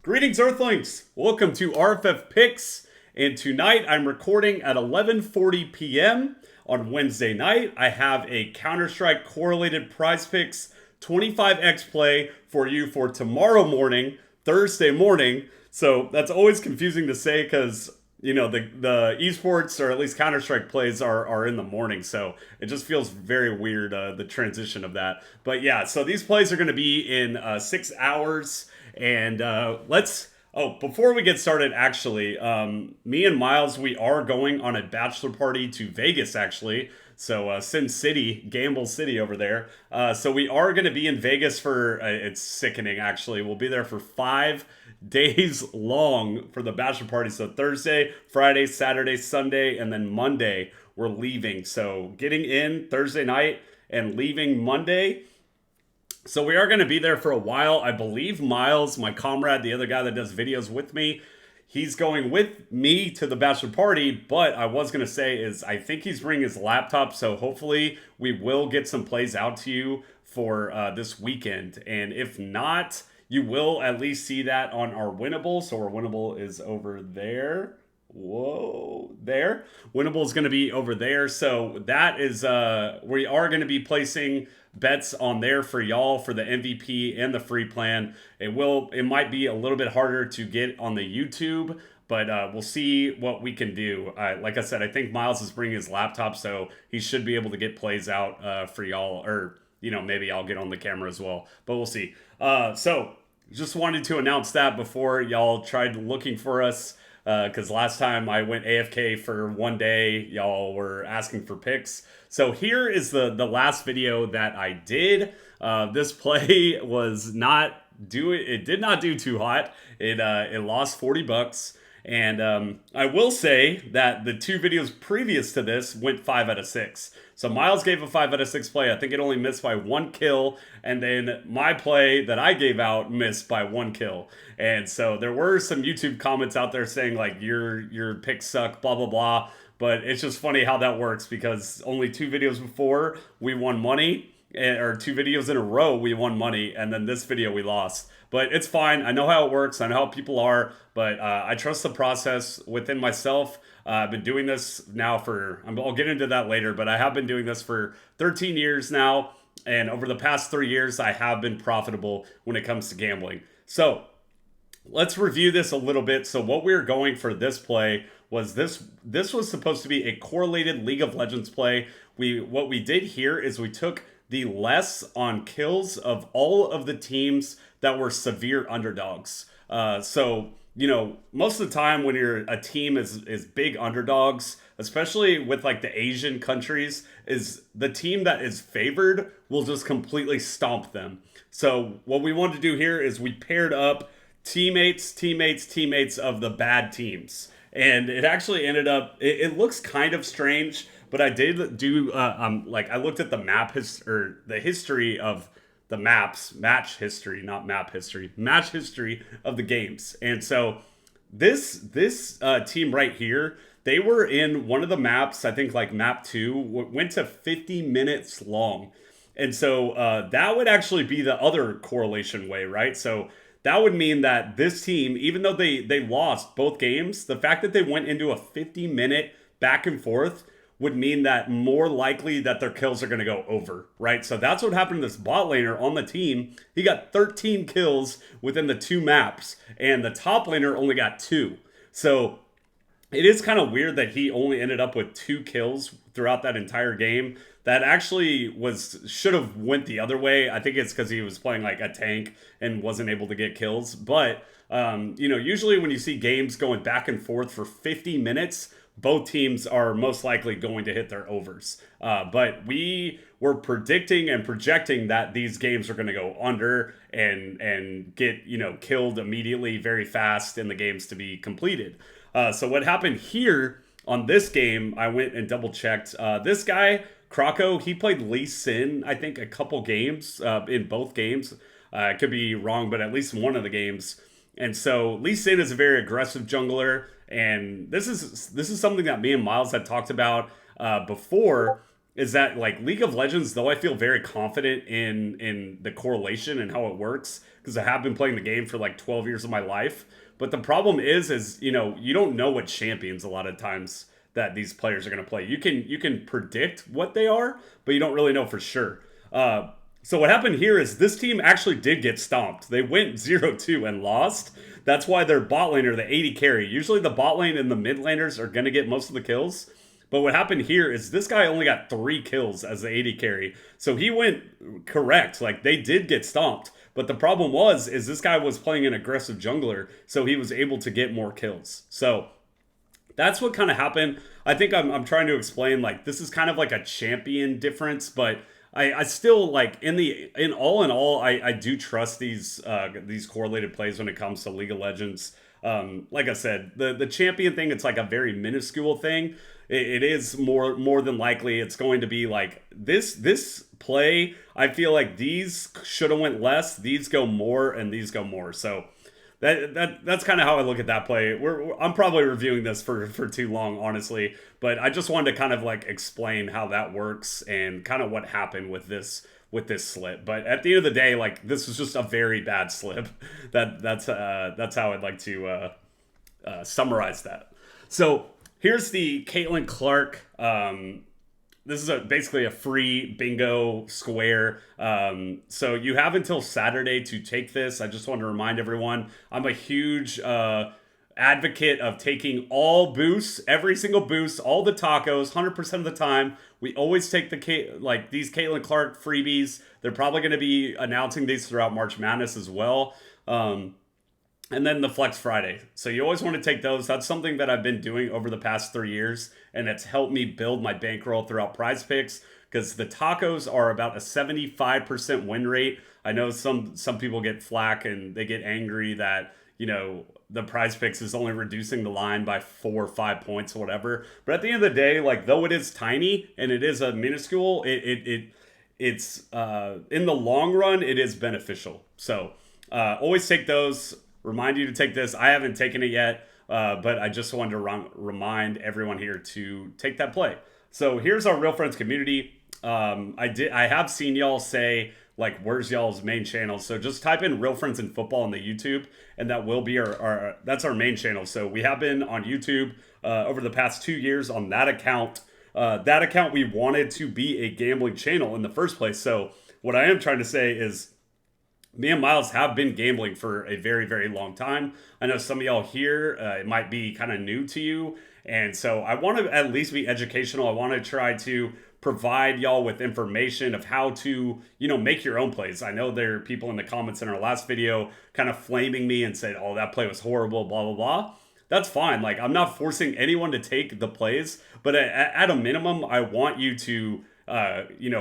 Greetings, Earthlings! Welcome to RFF Picks, and tonight I'm recording at 11:40 p.m. on Wednesday night. I have a CounterStrike correlated PrizePicks 25x play for you for tomorrow morning, Thursday morning. So that's always confusing to say because the esports or at least Counter-Strike plays are in the morning, so it just feels very weird, the transition of that. But yeah, so these plays are going to be in 6 hours. And before we get started, actually, me and Miles, we are going on a bachelor party to Vegas, actually. So, Sin City, Gamble City over there. So we are going to be in Vegas for, it's sickening, actually. We'll be there for 5 days long for the bachelor party. So Thursday, Friday, Saturday, Sunday, and then Monday, we're leaving. So getting in Thursday night and leaving Monday. So we are going to be there for a while. I believe Miles, my comrade, the other guy that does videos with me, he's going with me to the bachelor party. But I was going to say is I think he's bringing his laptop. So hopefully we will get some plays out to you for this weekend. And if not, you will at least see that on our Winnable. So our Winnable is over there. Whoa, there. Winnable is going to be over there. So that is, we are going to be placing bets on there for y'all for the MVP and the free plan. It might be a little bit harder to get on the YouTube, but we'll see what we can do. Like I said, I think Miles is bringing his laptop, so he should be able to get plays out for y'all, or maybe I'll get on the camera as well, but we'll see. So just wanted to announce that before y'all tried looking for us. Because last time I went AFK for one day, y'all were asking for picks. So here is the last video that I did. This play was it did not do too hot. It lost $40. And I will say that the two videos previous to this went 5 out of 6. So Miles gave a 5 out of 6 play. I think it only missed by 1 kill. And then my play that I gave out missed by 1 kill. And so there were some YouTube comments out there saying like your picks suck, blah, blah, blah. But it's just funny how that works because only 2 videos before we won money, or 2 videos in a row we won money, and then this video we lost. But it's fine. I know how it works. I know how people are, but I trust the process within myself. I've been doing this now I'll get into that later, but I have been doing this for 13 years now. And over the past 3 years, I have been profitable when it comes to gambling. So let's review this a little bit. So what we were going for this play was this was supposed to be a correlated League of Legends play. What we did here is we took the less on kills of all of the teams that were severe underdogs. So most of the time when a team is big underdogs, especially with like the Asian countries, is the team that is favored will just completely stomp them. So what we wanted to do here is we paired up teammates of the bad teams. And it actually ended up, it looks kind of strange, but I did do, I looked at the the history of the match history of the games. And so this team right here, they were in one of the maps, I think like map 2, went to 50 minutes long. And so that would actually be the other correlation way, right? So that would mean that this team, even though they lost both games, the fact that they went into a 50-minute back and forth would mean that more likely that their kills are going to go over, right? So that's what happened to this bot laner on the team. He got 13 kills within the 2 maps, and the top laner only got 2. So it is kind of weird that he only ended up with 2 kills throughout that entire game. That actually should have went the other way. I think it's because he was playing like a tank and wasn't able to get kills. But, usually when you see games going back and forth for 50 minutes, both teams are most likely going to hit their overs. But we were predicting and projecting that these games are going to go under and get, killed immediately very fast in the games to be completed. So what happened here on this game, I went and double checked. This guy, Croco, he played Lee Sin, I think, a couple games in both games. I could be wrong, but at least one of the games. And so Lee Sin is a very aggressive jungler, and this is something that me and Miles had talked about before, is that like League of Legends, though I feel very confident in the correlation and how it works, because I have been playing the game for like 12 years of my life. But the problem is you don't know what champions a lot of times that these players are going to play. You can predict what they are, but you don't really know for sure. So what happened here is this team actually did get stomped. They went 0-2 and lost. That's why their bot laner, the AD carry. Usually the bot lane and the mid laners are going to get most of the kills. But what happened here is this guy only got 3 kills as the AD carry. So he went correct. Like, they did get stomped. But the problem is this guy was playing an aggressive jungler, so he was able to get more kills. So that's what kind of happened. I think I'm trying to explain, like, this is kind of like a champion difference, but I still, like, in all, I do trust these correlated plays when it comes to League of Legends. Like I said, the champion thing, it's like a very minuscule thing. It is more than likely it's going to be like this play. I feel like these should have went less, these go more, and these go more. So that's kind of how I look at that play. I'm probably reviewing this for too long, honestly, but I just wanted to kind of like explain how that works and kind of what happened with this slip. But at the end of the day, like, this was just a very bad slip. That's how I'd like to summarize that. So here's the Caitlin Clark. This is basically a free bingo square. So you have until Saturday to take this. I just want to remind everyone, I'm a huge advocate of taking all boosts, every single boost, all the tacos, 100% of the time. We always take these Caitlin Clark freebies. They're probably going to be announcing these throughout March Madness as well. And then the Flex Friday. So you always want to take those. That's something that I've been doing over the past 3 years, and it's helped me build my bankroll throughout PrizePicks, because the tacos are about a 75% win rate. I know some people get flack and they get angry that, the PrizePicks is only reducing the line by 4 or 5 points or whatever. But at the end of the day, like, though it is tiny and it is a minuscule, it's in the long run, it is beneficial. So always take those. Remind you to take this. I haven't taken it yet, but I just wanted to remind everyone here to take that play. So here's our Real Friends community. I have seen y'all say, like, where's y'all's main channel? So just type in Real Friends in Football on the YouTube, and that will be that's our main channel. So we have been on YouTube over the past 2 years on that account. That account, we wanted to be a gambling channel in the first place. So what I am trying to say is, me and Miles have been gambling for a very, very long time. I know some of y'all here, it might be kind of new to you. And so I want to at least be educational. I want to try to provide y'all with information of how to, make your own plays. I know there are people in the comments in our last video kind of flaming me and said, oh, that play was horrible, blah, blah, blah. That's fine. Like, I'm not forcing anyone to take the plays, but at a minimum, I want you to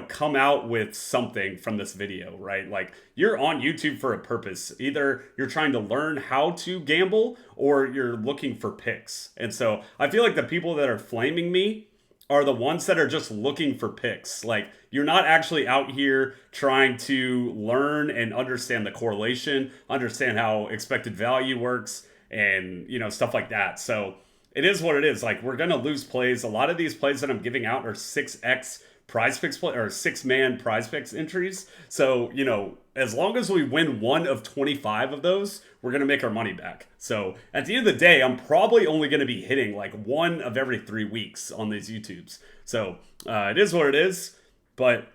come out with something from this video, right? Like, you're on YouTube for a purpose. Either you're trying to learn how to gamble or you're looking for picks. And so I feel like the people that are flaming me are the ones that are just looking for picks. Like, you're not actually out here trying to learn and understand the correlation, understand how expected value works, and, stuff like that. So it is what it is. Like, we're going to lose plays. A lot of these plays that I'm giving out are 6x PrizePicks play, or 6-man PrizePicks entries. So, as long as we win 1 of 25 of those, we're going to make our money back. So at the end of the day, I'm probably only going to be hitting like 1 of every 3 weeks on these YouTubes. So it is what it is. But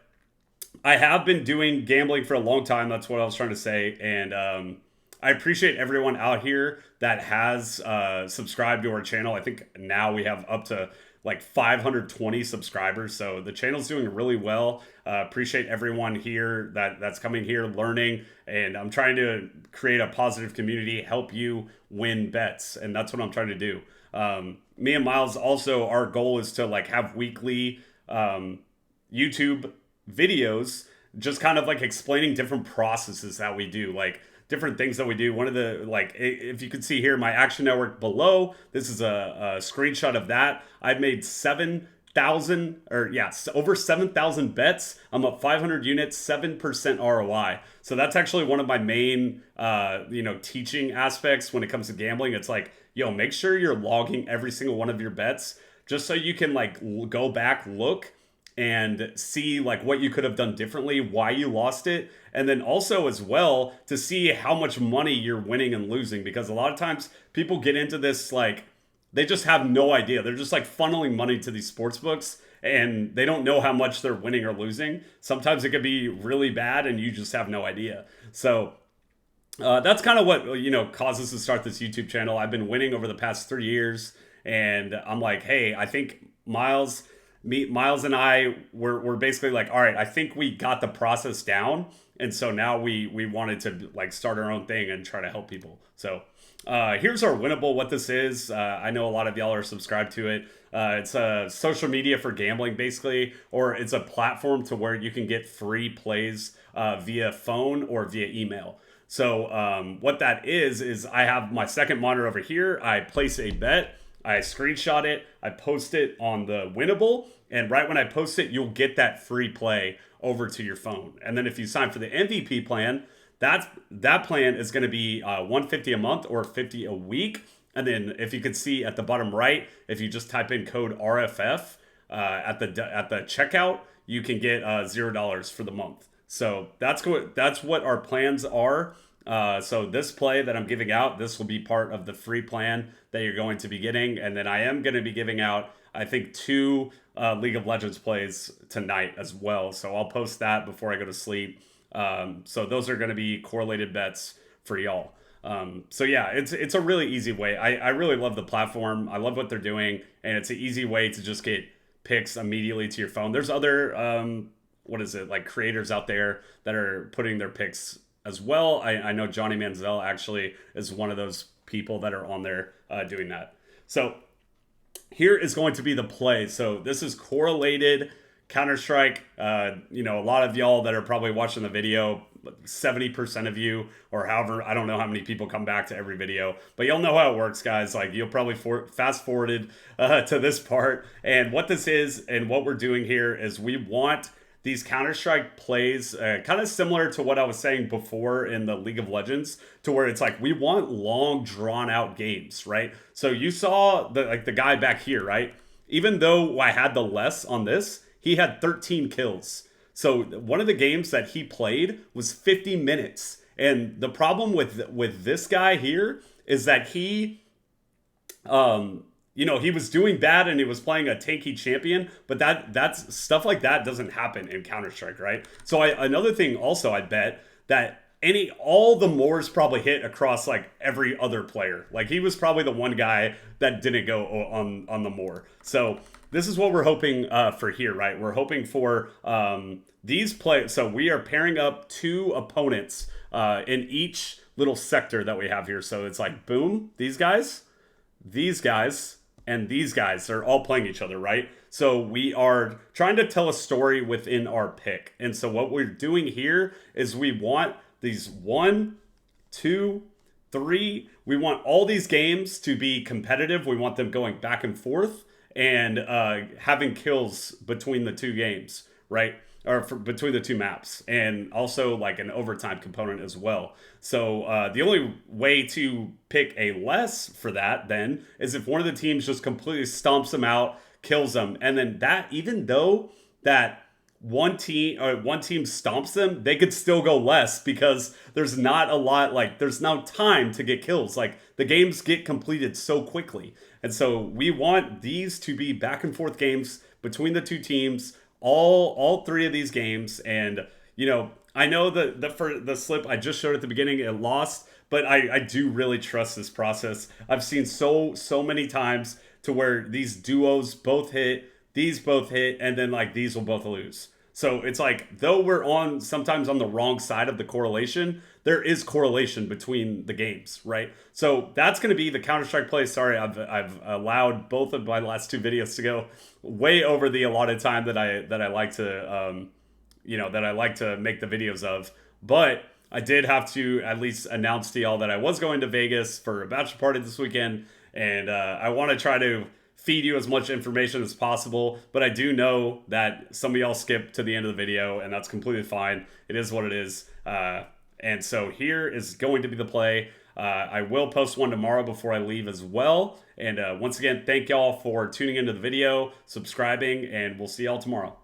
I have been doing gambling for a long time. That's what I was trying to say. And I appreciate everyone out here that has subscribed to our channel. I think now we have up to like 520 subscribers. So the channel's doing really well. Appreciate everyone here that's coming here, learning. And I'm trying to create a positive community, help you win bets. And that's what I'm trying to do. Me and Miles also, our goal is to like have weekly YouTube videos, just kind of like explaining different processes that we do. Like, different things that we do. One of the, like, if you could see here, my Action Network below, this is a screenshot of that. I've made 7,000, over 7,000 bets. I'm up 500 units, 7% ROI. So that's actually one of my main, teaching aspects when it comes to gambling. It's like, make sure you're logging every single one of your bets, just so you can like go back, look, and see like what you could have done differently, why you lost it, and then also as well to see how much money you're winning and losing, because a lot of times people get into this like they just have no idea. They're just like funneling money to these sports books and they don't know how much they're winning or losing. Sometimes it could be really bad and you just have no idea. So that's kind of what caused us to start this YouTube channel. I've been winning over the past 3 years, and I'm like, hey, I think Miles and I were basically like, all right, I think we got the process down, and so now we wanted to like start our own thing and try to help people. So here's our Winnable. What this is, I know a lot of y'all are subscribed to it. It's a social media for gambling, basically, or it's a platform to where you can get free plays via phone or via email. So what that is I have my second monitor over here. I place a bet, I screenshot it, I post it on the Winnable, and right when I post it, you'll get that free play over to your phone. And then if you sign for the MVP plan, that plan is going to be $150 a month or $50 a week. And then if you can see at the bottom right, if you just type in code RFF at the checkout, you can get $0 for the month. So that's what our plans are. So this play that I'm giving out, this will be part of the free plan that you're going to be getting. And then I am going to be giving out, I think, 2 League of Legends plays tonight as well. So I'll post that before I go to sleep. So those are going to be correlated bets for y'all. So yeah, it's a really easy way. I really love the platform. I love what they're doing. And it's an easy way to just get picks immediately to your phone. There's other, like creators out there that are putting their picks as well. I know Johnny Manziel actually is one of those people that are on there doing that. So here is going to be the play. So this is correlated CounterStrike. A lot of y'all that are probably watching the video, 70% of you, or however, I don't know how many people come back to every video, but you'll know how it works, guys. Like you'll probably fast forwarded to this part. And what this is and what we're doing here is we want these CounterStrike plays, kind of similar to what I was saying before in the League of Legends, to where it's like we want long, drawn-out games, right? So you saw the guy back here, right? Even though I had the less on this, he had 13 kills. So one of the games that he played was 50 minutes. And the problem with this guy here is that he he was doing bad and he was playing a tanky champion, but that's stuff like that doesn't happen in Counter-Strike, right? So another thing also, I bet that all the Moors probably hit across like every other player. Like he was probably the one guy that didn't go on the Moor. So this is what we're hoping for here, right? We're hoping for these players. So we are pairing up 2 opponents in each little sector that we have here. So it's like, boom, these guys, and these guys are all playing each other, right? So we are trying to tell a story within our pick. And so what we're doing here is we want these 1, 2, 3. We want all these games to be competitive. We want them going back and forth and having kills between the 2 games, right? Or between the 2 maps, and also like an overtime component as well. So the only way to pick a less for that then is if one of the teams just completely stomps them out, kills them, and then that, even though that one team stomps them, they could still go less because there's not a lot, like there's no time to get kills. Like the games get completed so quickly, and so we want these to be back and forth games between the 2 teams. All 3 of these games, and I know for the slip I just showed at the beginning, it lost, but I do really trust this process. I've seen so many times to where these duos both hit, these both hit, and then like these will both lose. So it's like, though we're sometimes on the wrong side of the correlation, there is correlation between the games, right? So that's going to be the Counter-Strike play. Sorry, I've allowed both of my last 2 videos to go way over the allotted time that I like to make the videos of. But I did have to at least announce to y'all that I was going to Vegas for a bachelor party this weekend, and I want to try to feed you as much information as possible, but I do know that some of y'all skip to the end of the video, and that's completely fine. It is what it is. And so here is going to be the play. I will post one tomorrow before I leave as well. And once again, thank y'all for tuning into the video, subscribing, and we'll see y'all tomorrow.